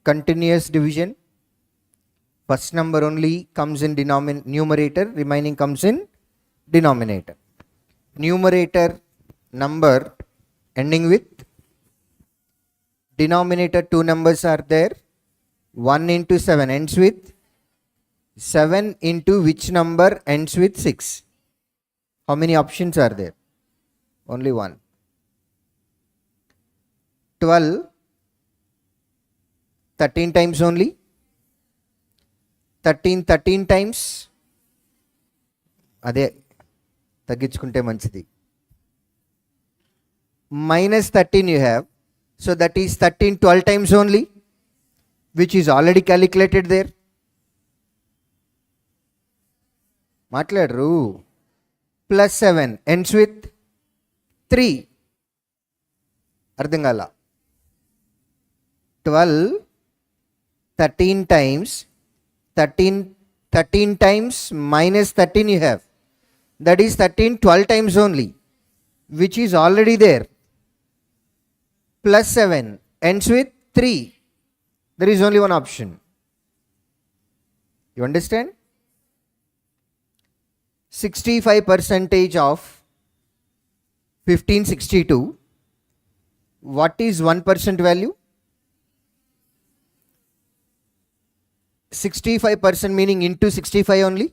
continuous division. First number only comes in numerator, remaining comes in denominator. Numerator number ending with, denominator two numbers are there. 1 into 7 ends with 7 into which number ends with 6? How many options are there? Only one. 12, 13 times only. 13 times. అదే తగ్గించుకుంటే మంచిది. Minus 13 you have. So that is 13 12 times only, which is already calculated there. మాట్లాడరు. Plus 7 ends with 3. అర్థం కాల. 12 13 times 13 times minus 13 you have. That is 13 12 times only, which is already there. Plus 7 ends with 3. There is only one option. You understand? 65% of 1562. What is 1% value? 65% meaning into 65 only.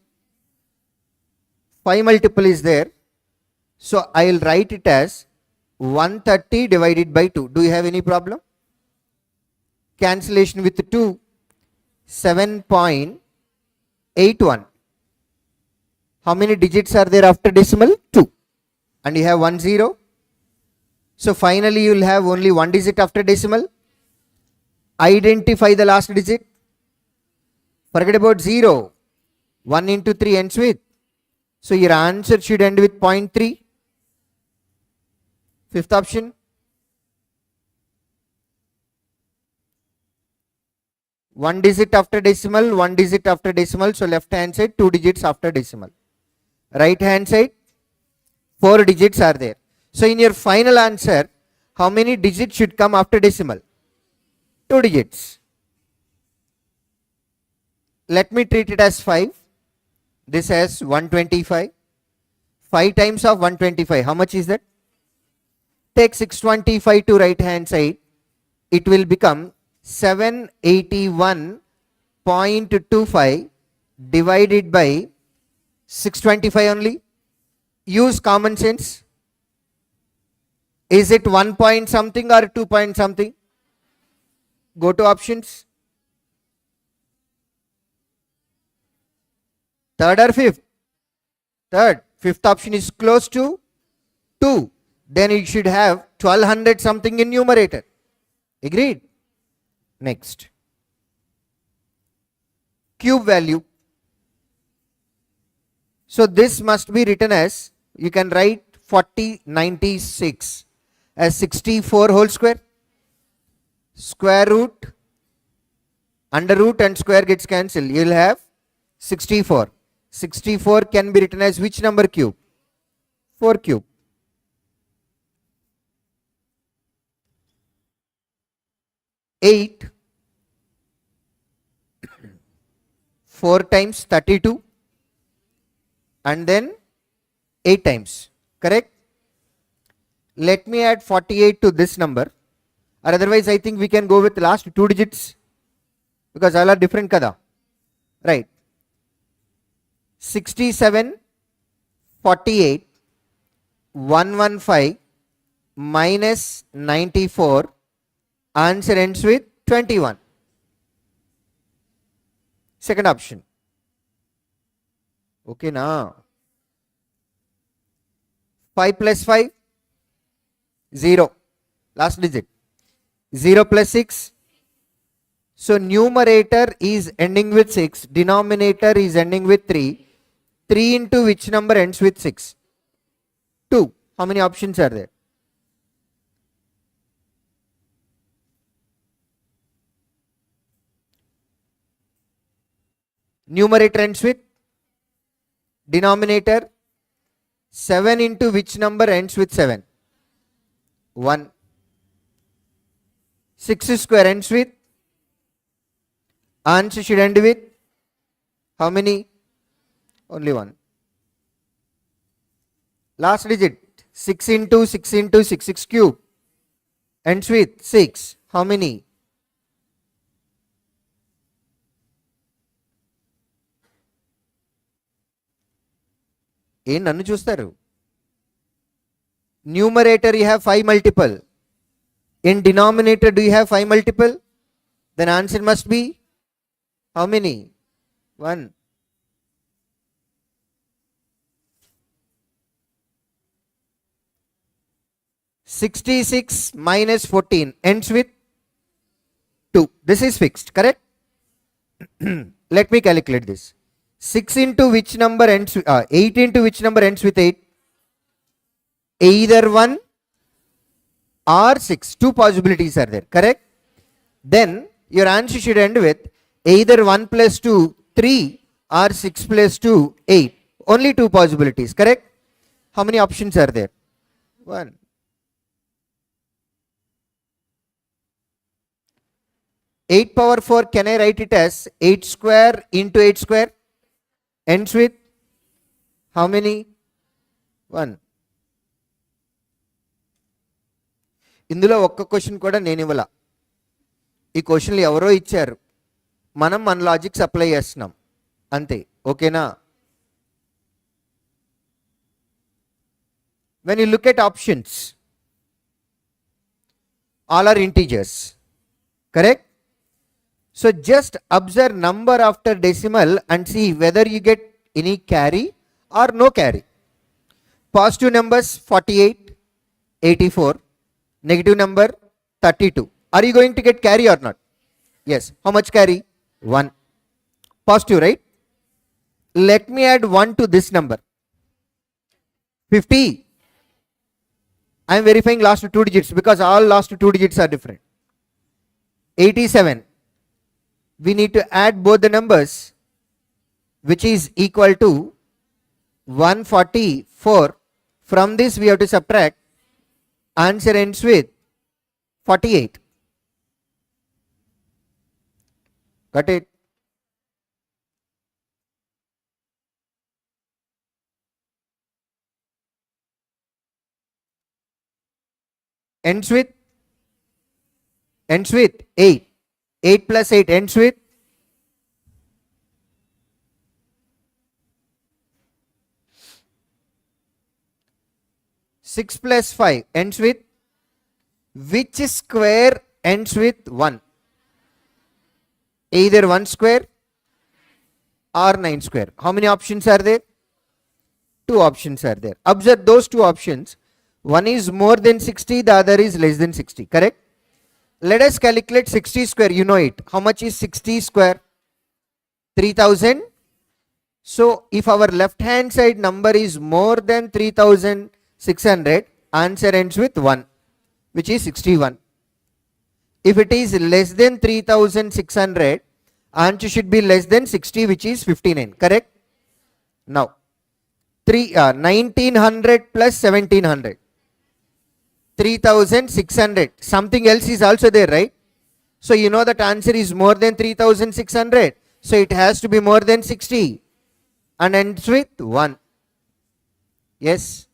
5 multiple is there. So I will write it as 130 divided by 2. Do you have any problem? Cancellation with 2. 7.81. How many digits are there after decimal? 2. And you have 1 0. So finally you will have only one digit after decimal. Identify the last digit. Forget about 0. 1 into 3 ends with. So your answer should end with 0.3. Fifth option. One digit after decimal, one digit after decimal. So left hand side 2 digits after decimal. Right hand side 4 digits are there. So in your final answer, how many digits should come after decimal? 2 digits. Let me treat it as 5. This as 125. 5 times of 125. How much is that? Take 625 to right hand side. It will become 781.25 divided by 625 only. Use common sense. Is it 1 point something or 2 point something? Go to options. Third or fifth? Third. Fifth option is close to 2. Then it should have 1200 something in numerator. Agreed? Next. Cube value. So this must be written as, you can write 4096 as 64 whole square. Square root, under root and square gets cancelled. You will have 64. 64 can be written as which number cube? 4 cube. 8. 4 times 32. And then 8 times. Correct? Let me add 48 to this number. Or otherwise I think we can go with last 2 digits. Because all are different kada. Right. 67, 48, 115 minus 94. Answer ends with 21. Second option. Okay now. 5 plus 5, 0. Last digit. 0 plus 6. So numerator is ending with 6. Denominator is ending with 3. 3 into which number ends with 6? 2. How many options are there? Numerator ends with, denominator 7 into which number ends with 7? 1. 6 square ends with Answer should end with how many? Only one. Last digit. 6 into 6 into 6, 6 cube. Ends with 6. How many? నన్ను చూస్తారు. Numerator you have 5 multiple. In denominator do you have 5 multiple? Then answer must be how many? 1. (66 minus 14) ends with 2. This is fixed, correct? Let me calculate this. 6 into which number ends with 8 into which number ends with 8? Either 1 or 6. Two possibilities are there, correct? Then your answer should end with either 1 plus 2, 3 or 6 plus 2, 8. Only two possibilities, correct? How many options are there? 1. (8 power 4) can I write it as 8 square into 8 square? Ends with how many? 1. ఇందులో ఒక్క question కూడా నేను ఇవ్వాల. ఈ క్వశ్చన్లు ఎవరో ఇచ్చారు, మనం మన లాజిక్స్ అప్లై చేస్తున్నాం అంతే. ఓకేనా? when you look at options, all are integers, correct? So just observe number after decimal and see whether you get any carry or no carry. Positive numbers 48, 84, negative number 32. Are you going to get carry or not? Yes. How much carry? 1. Positive, right? Let me add 1 to this number. 50. I am verifying last 2 digits because all last 2 digits are different. 87. We need to add both the numbers, which is equal to 144. From this we have to subtract. Answer ends with 48. Got it? Ends with 8. 8 plus 8 ends with 6 plus 5 ends with which square ends with 1? Either 1 square or 9 square. How many options are there? 2 options are there. Observe those 2 options. One is more than 60, the other is less than 60, correct? Let us calculate 60 square. You know it. How much is 60 square? 3000. So if our left hand side number is more than 3600, answer ends with 1, which is 61. If it is less than 3600, answer should be less than 60, which is 59, correct? Now 1900 plus 1700, 3600. Something else is also there, right? So you know that answer is more than 3600. So it has to be more than 60 and ends with 1. Yes.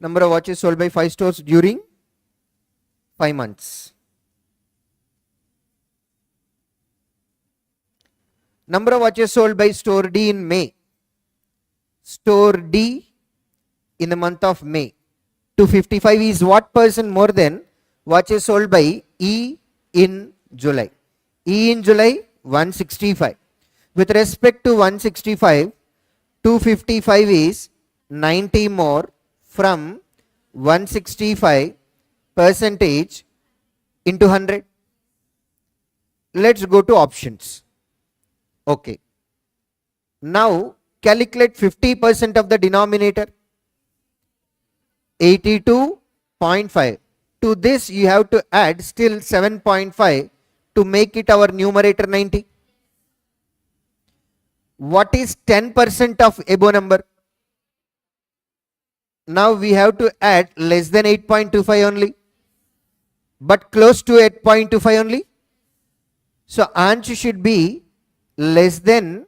Number of watches sold by 5 stores during 5 months. Number of watches sold by store D in May. Store D in the month of May. 255 is what percent more than watches sold by E in July? E in July 165. With respect to 165, 255 is 90 more from 165 percentage into 100. Let's go to options. Okay. Now calculate 50% of the denominator. 82.5. To this you have to add still 7.5 to make it our numerator 90. What is 10% of above number? Now we have to add less than 8.25 only, but close to 8.25 only. So answer should be less than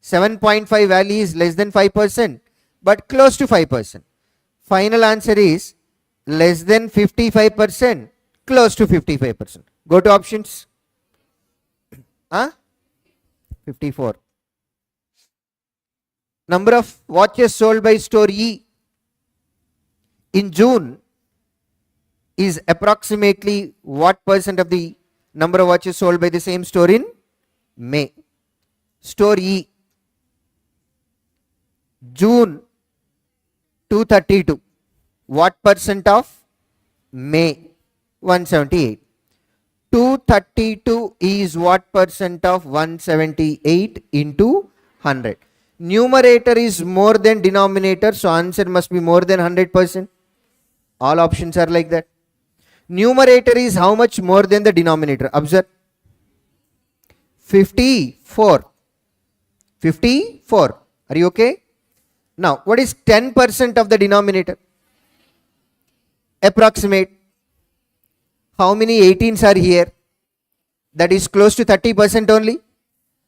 7.5 value is less than 5%, but close to 5%. Final answer is less than 55%, close to 55%. Go to options. 54. Number of watches sold by store E in June is approximately what percent of the number of watches sold by the same store in May? Store E, June 232. What percent of May? 178. 232 is what percent of 178 into 100? Numerator is more than denominator, so answer must be more than 100%. All options are like that. Numerator is how much more than the denominator? Observe. 54. 54. Are you okay? Now, what is 10% of the denominator? Approximate. How many 18s are here? That is close to 30% only.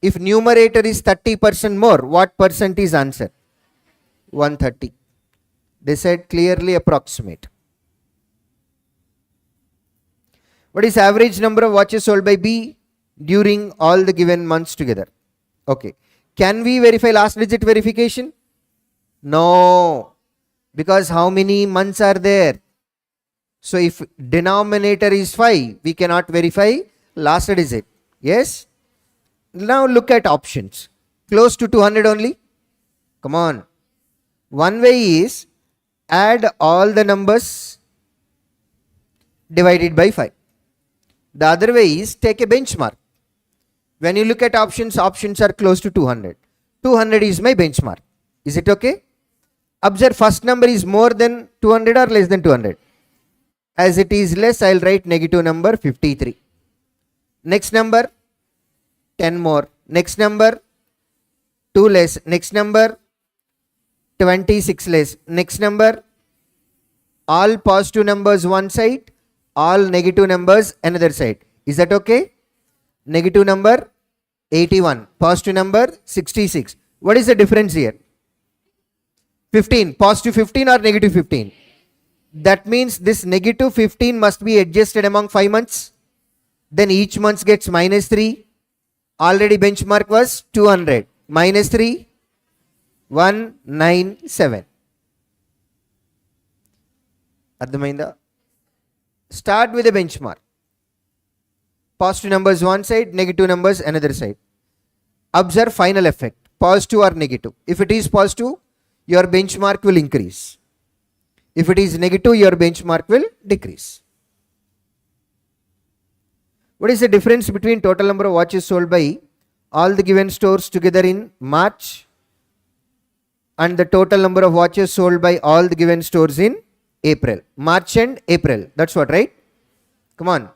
If numerator is 30% more, what percent is answer? 130. They said clearly approximate. What is average number of watches sold by B during all the given months together? Okay. Can we verify last digit verification? No. Because how many months are there? So if denominator is 5, we cannot verify last digit. Yes? Now look at options. Close to 200 only? Come on. One way is add all the numbers divided by 5. The other way is take a benchmark. When you look at options, options are close to 200. 200 is my benchmark. Is it okay? Observe, first number is more than 200 or less than 200. As it is less, I will write negative number 53. Next number 10 more. Next number 2 less. Next number 26 less. Next number all positive numbers one side, all negative numbers another side. Is that okay? Negative number 81. Positive number 66. What is the difference here? 15. Positive 15 or negative 15? That means this negative 15 must be adjusted among 5 months. Then each month gets minus 3. Already benchmark was 200. Minus 3, 197. Ardhamainda? Start with a benchmark. Positive numbers one side, negative numbers another side. Observe final effect. Positive or negative. If it is positive, your benchmark will increase. If it is negative, your benchmark will decrease. What is the difference between total number of watches sold by all the given stores together in March and the total number of watches sold by all the given stores in April? March and April. That's what, right? Come on.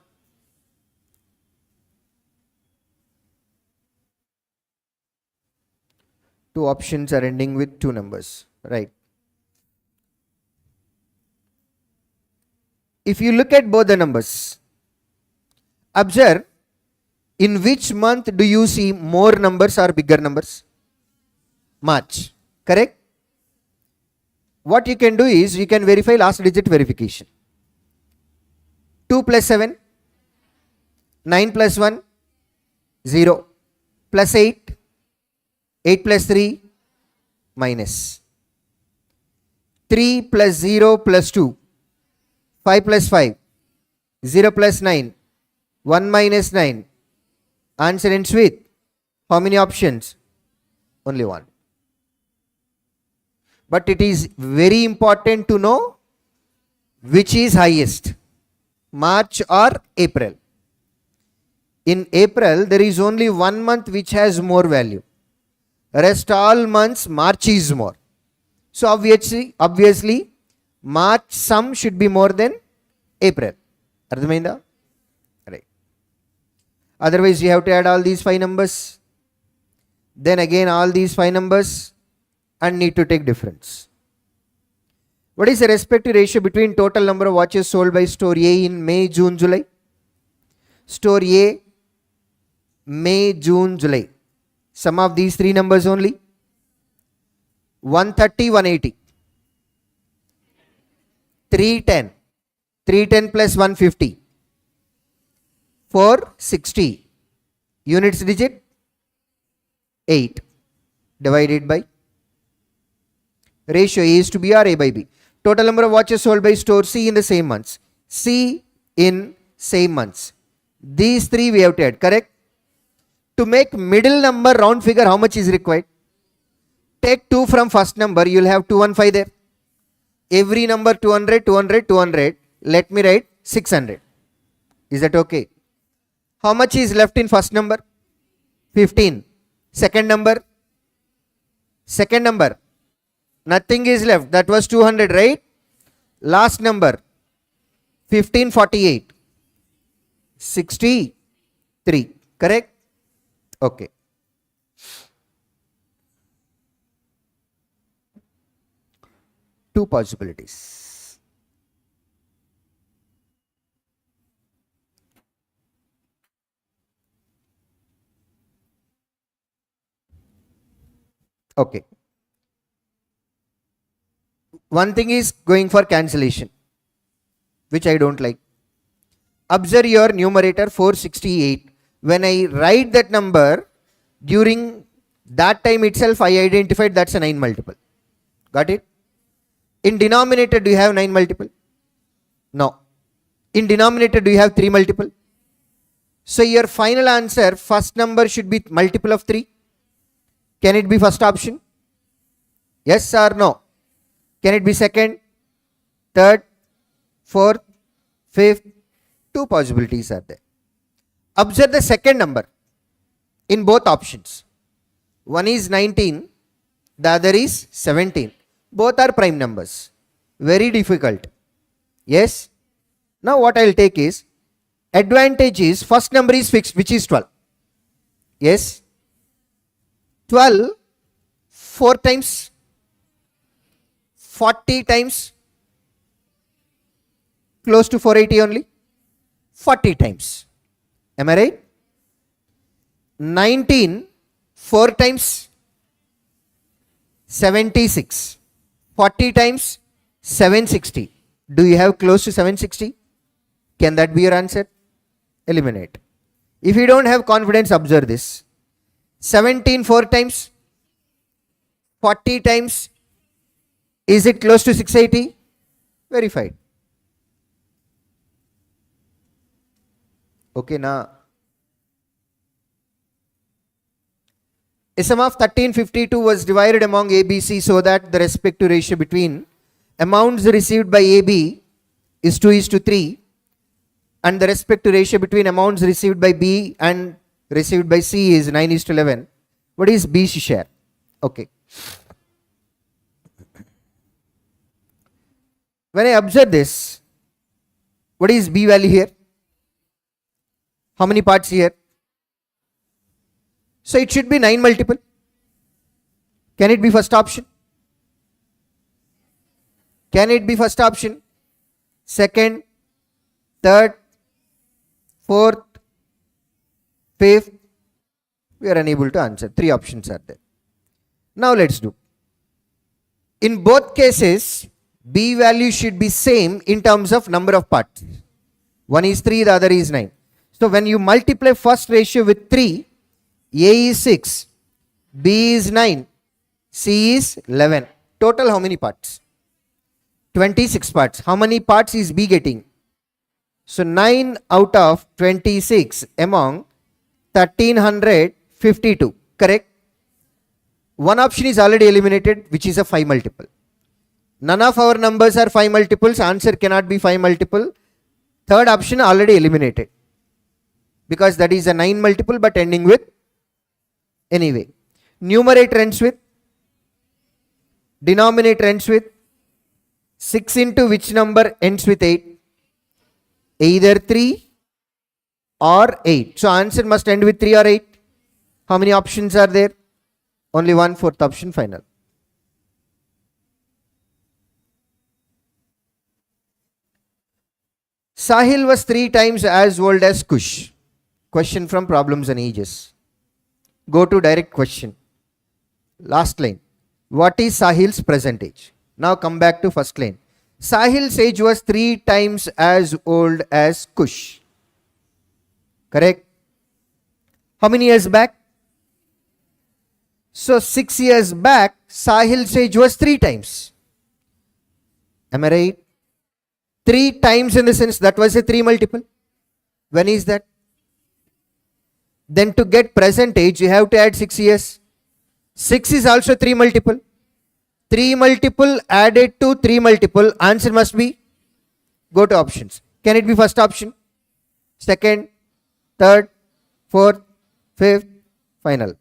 Two options are ending with 2 numbers, right? If you look at both the numbers, observe in which month do you see more numbers or bigger numbers? March, correct? What you can do is you can verify last digit verification. 2 plus 7, 9 plus 1, 0, plus 8, 8 plus 3, minus 3 plus 0 plus 2, 5 plus 5, 0 plus 9, 1 minus 9. Answer ends with how many options? Only one. But it is very important to know which is highest, March or April. In April, there is only 1 month which has more value. Rest all months, March is more. So obviously, March sum should be more than April. Ardhamainda? Right. Otherwise, you have to add all these 5 numbers. Then again all these 5 numbers and need to take difference. What is the respective ratio between total number of watches sold by store A in May, June, July? Store A, May, June, July. Sum of these three numbers only. 130, 180. 310. 310 plus 150. 460. Units digit 8. Divided by ratio A is to B or A by B. Total number of watches sold by store C in the same months. C in same months. These three we have to add, correct? To make middle number round figure, how much is required? Take 2 from first number, you will have 215 there. Every number 200, 200, 200. Let me write 600. Is that okay? How much is left in first number? 15. Second number? Second number. Nothing is left. That was 200, right? Last number. 1548. 63. Correct? Okay. Two possibilities. Okay. One thing is going for cancellation, which I don't like. Observe your numerator 468. When I write that number, during that time itself, I identified that's a 9 multiple. Got it? In denominator, do you have 9 multiple? No. In denominator, do you have 3 multiple? So your final answer, first number should be multiple of 3. Can it be first option? Yes or no? Can it be second, third, fourth, fifth? Two possibilities are there. Observe the second number in both options. One is 19, the other is 17. Both are prime numbers. Very difficult. Yes? Now what I will take is, advantage is first number is fixed, which is 12. Yes? 12, 4 times, 40 times, close to 480 only, 40 times. Am I right? 19, 4 times, 76. 40 times, 760. Do you have close to 760? Can that be your answer? Eliminate. If you don't have confidence, observe this. 17 4 times, 40 times, is it close to 680? Verified. Okay, now. A sum of 1352 was divided among ABC so that the respective ratio between amounts received by AB is 2:3 and the respective ratio between amounts received by B and received by C is 9:11. What is B's share? Okay. When I observe this, what is B value here? How many parts here? So it should be 9 multiple. Can it be first option? Can it be first option? Second, third, fourth, fifth? We are unable to answer. 3 options are there. Now let's do. In both cases, B value should be same in terms of number of parts. One is 3, the other is 9. So when you multiply first ratio with 3, A is 6, B is 9, C is 11. Total how many parts? 26 parts. How many parts is B getting? So 9 out of 26 among 1352. Correct? One option is already eliminated, which is a 5 multiple. None of our numbers are 5 multiples. Answer cannot be 5 multiple. Third option already eliminated, because that is a 9 multiple but ending with anyway. Numerator ends with, denominator ends with 6 into which number ends with 8? Either 3 or 8. So answer must end with 3 or 8. How many options are there? Only one, fourth option final. Sahil was 3 times as old as Kush. Question from Problems and Ages. Go to direct question. Last line. What is Sahil's present age? Now come back to first line. Sahil's age was 3 times as old as Kush. Correct? How many years back? So 6 years back, Sahil's age was 3 times. Am I right? 3 times in the sense that was a 3 multiple. When is that? Then to get present age, you have to add 6 years. 6 is also 3 multiple. 3 multiple added to 3 multiple, answer must be, go to options. Can it be first option? Second, third, fourth, fifth, final.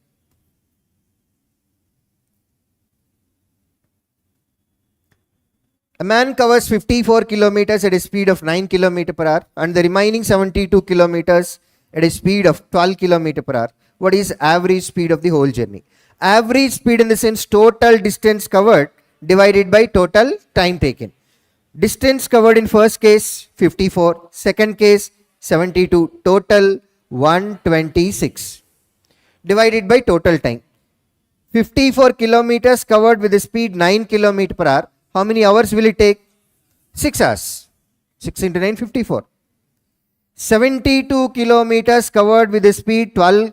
A man covers 54 kilometers at a speed of 9 km per hour and the remaining 72 kilometers at a speed of 12 km per hour. What is average speed of the whole journey? Average speed in the sense total distance covered divided by total time taken. Distance covered in first case 54, second case 72, total 126 divided by total time. 54 kilometers covered with a speed 9 km per hour. How many hours will it take? 6 hours. 6 into 9, 54. 72 kilometers covered with a speed 12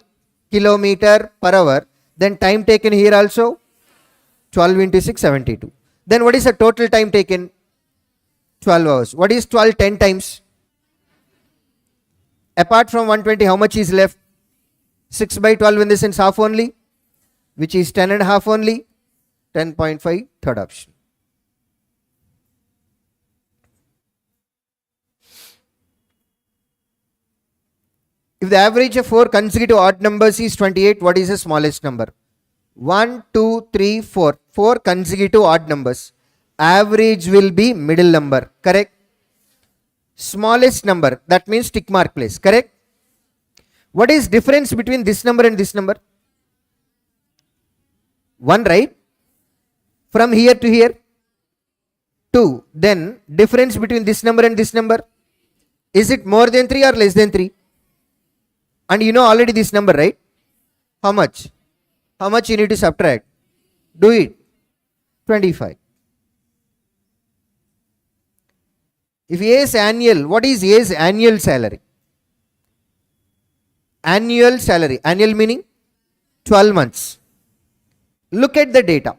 km per hour. Then time taken here also 12 into 6, 72. Then what is the total time taken? 12 hours. What is 12 10 times? Apart from 120, how much is left? 6 by 12 in the sense half only, which is 10 and a half only. 10.5, third option. If the average of 4 consecutive odd numbers is 28, what is the smallest number? 1, 2, 3, 4. 4 consecutive odd numbers. Average will be middle number. Correct? Smallest number. That means tick mark place. Correct? What is difference between this number and this number? 1, right? From here to here? 2. Then difference between this number and this number? Is it more than 3 or less than 3? And you know already this number, right? How much? How much you need to subtract? Do it. 25. If A is annual, what is A's annual salary? Annual salary. Annual meaning 12 months. Look at the data.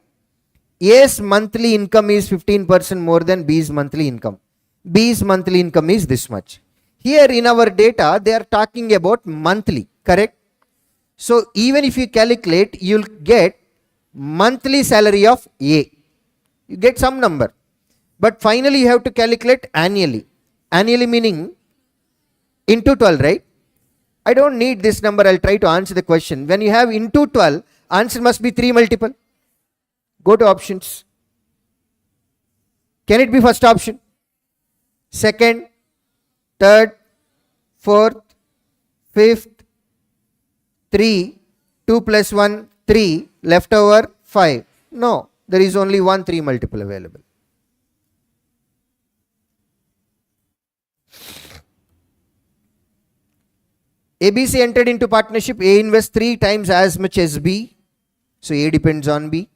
A's monthly income is 15% more than B's monthly income. B's monthly income is this much. Here in our data, they are talking about monthly, correct? So even if you calculate, you'll get monthly salary of A. You get some number. But finally, you have to calculate annually. Annually meaning into 12, right? I don't need this number. I'll try to answer the question. When you have into 12, answer must be 3 multiple. Go to options. Can it be first option? Second? Third, fourth, fifth, 3, 2 plus 1, 3, left over 5. No, there is only one 3 multiple available. ABC entered into partnership. A invests 3 times as much as B. So A depends on B.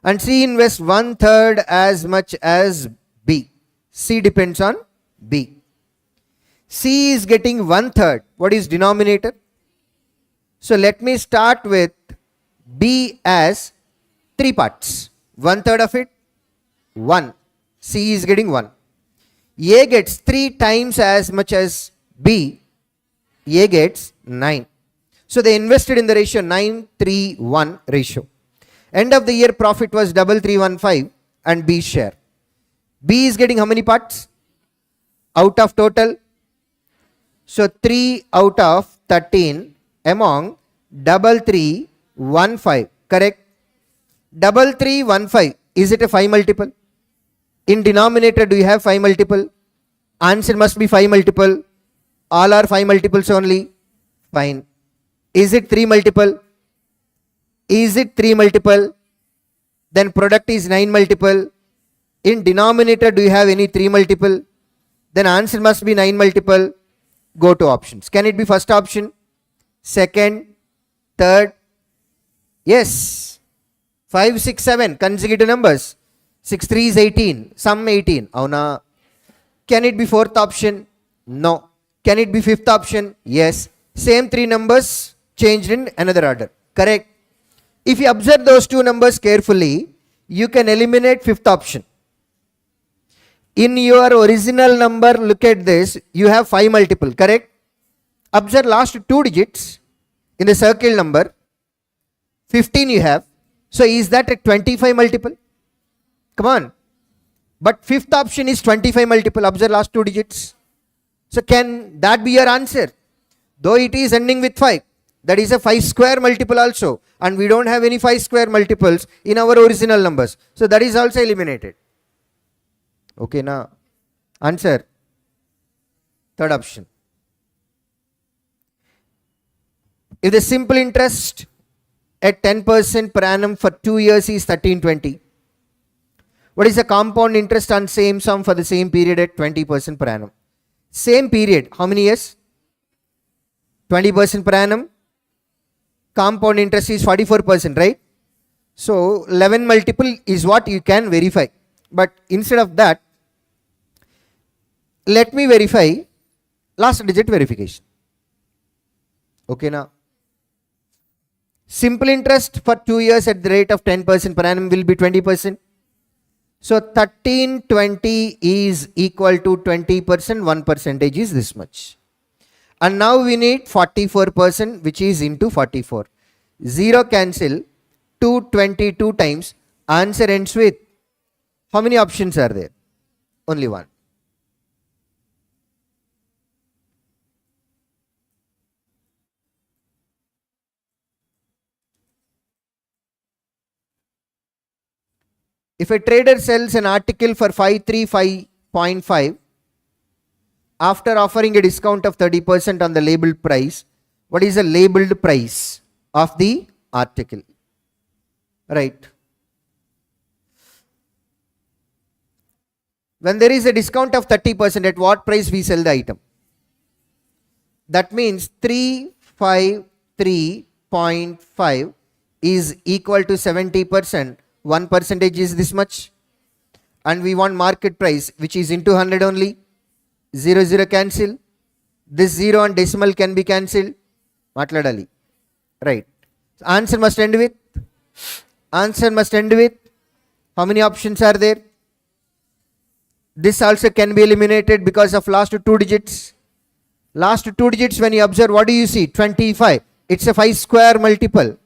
And C invests 1/3 as much as B. C depends on B. C is getting 1/3. What is denominator? So let me start with B as 3 parts. 1/3 of it, 1. C is getting 1. A gets 3 times as much as B. A gets 9. So they invested in the ratio 9:3:1 ratio. End of the year profit was 3,315 and B's share. B is getting how many parts? Out of total? So 3 out of 13 among 3,315. Correct? 3,315. Is it a 5 multiple? In denominator, do you have 5 multiple? Answer must be 5 multiple. All are 5 multiples only. Fine. Is it 3 multiple? Is it 3 multiple? Then product is 9 multiple. In denominator, do you have any 3 multiple? then answer must be 9 multiple. Go to options. Can it be first option, second, third? Yes. 5, 6, 7 consecutive numbers. 6 3 is 18. Sum 18. Avuna. Can it be fourth option? No. Can it be fifth option? Yes. Same 3 numbers changed in another order. Correct. If you observe those 2 numbers carefully, you can eliminate fifth option. In your original number, look at this, you have 5 multiple, correct? Observe last 2 digits in the circle number, 15 you have. So is that a 25 multiple? Come on. But fifth option is 25 multiple, observe last 2 digits. So can that be your answer? Though it is ending with 5, that is a 5 square multiple also. And we don't have any 5 square multiples in our original numbers. So that is also eliminated. Okay, now answer third option. If the simple interest at 10% per annum for 2 years is 1320, what is the compound interest on same sum for the same period at 20% per annum? Same period, how many years? 20% per annum. Compound interest is 44%, right? So 11 multiple is what you can verify. But instead of that, let me verify last digit verification. Okay, now simple interest for 2 years at the rate of 10% per annum will be 20%. So 1320 is equal to 20%, 1% is this much. And now we need 44%, which is into 44. 0 cancel, 222 times, answer ends with, how many options are there? Only one. If a trader sells an article for 535.5 after offering a discount of 30% on the labeled price, what is the labeled price of the article? Right. When there is a discount of 30%, at what price we sell the item? That means 353.5 is equal to 70%. 1% is this much. And we want market price, which is into 100 only. 0, 0 cancel. This 0 and decimal can be cancelled. Matladali. Right. So answer must end with. Answer must end with. How many options are there? This also can be eliminated because of last 2 digits. Last 2 digits, when you observe, what do you see? 25. It's a 5 square multiple.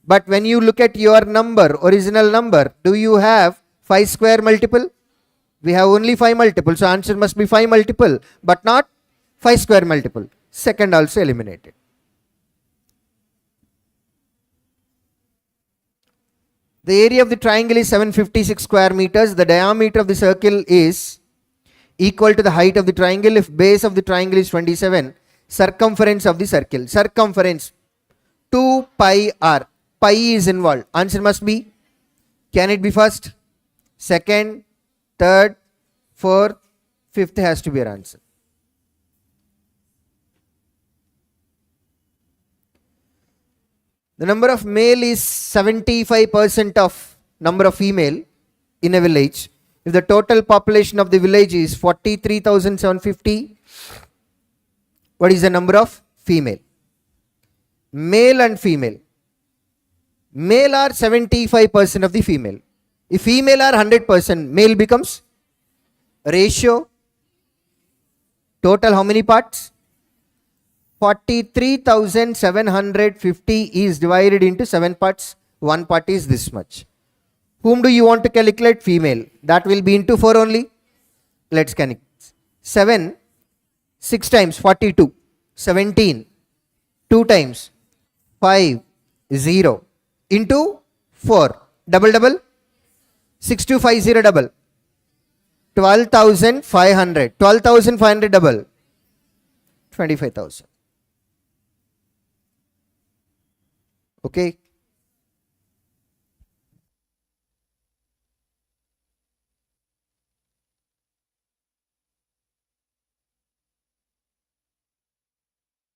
But when you look at your number, original number, do you have 5 square multiple? We have only 5 multiple. So answer must be 5 multiple, but not 5 square multiple. Second also eliminated. The area of the triangle is 756 square meters. The diameter of the circle is equal to the height of the triangle. If base of the triangle is 27, circumference of the circle. Circumference 2 pi r. Pi is involved. Answer must be, can it be first, second, third, fourth, fifth has to be your answer. The number of male is 75% of number of female in a village. If the total population of the village is 43,750, what is the number of female? Male and female. Male are 75% of the female. If female are 100%, male becomes ratio. Total how many parts? 43,750 is divided into 7 parts. 1 part is this much. Whom do you want to calculate? Female. That will be into 4 only. Let's connect. 7, 6 times 42. 17. 2 times 5, 0. Into 4. Double double. 6250 double. 12,500. 12,500 double. 25,000. Okay.